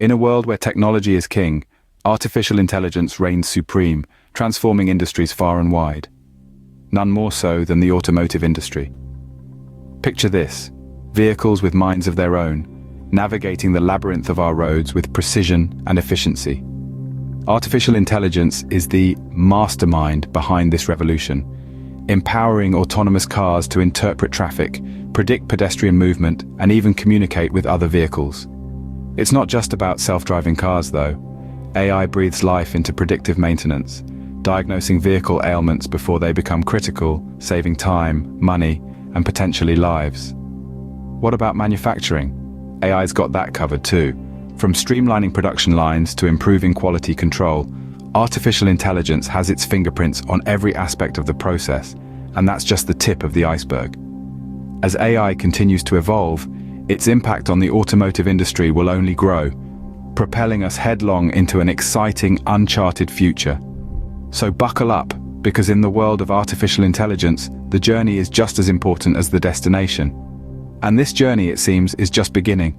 In a world where technology is king, artificial intelligence reigns supreme, transforming industries far and wide. None more so than the automotive industry. Picture this: vehicles with minds of their own, navigating the labyrinth of our roads with precision and efficiency. Artificial intelligence is the mastermind behind this revolution, empowering autonomous cars to interpret traffic, predict pedestrian movement, and even communicate with other vehicles. It's not just about self-driving cars, though. AI breathes life into predictive maintenance, diagnosing vehicle ailments before they become critical, saving time, money, and potentially lives. What about manufacturing? AI's got that covered too. From streamlining production lines to improving quality control, artificial intelligence has its fingerprints on every aspect of the process, and that's just the tip of the iceberg. As AI continues to evolve, its impact on the automotive industry will only grow, propelling us headlong into an exciting, uncharted future. So buckle up, because in the world of artificial intelligence, the journey is just as important as the destination. And this journey, it seems, is just beginning.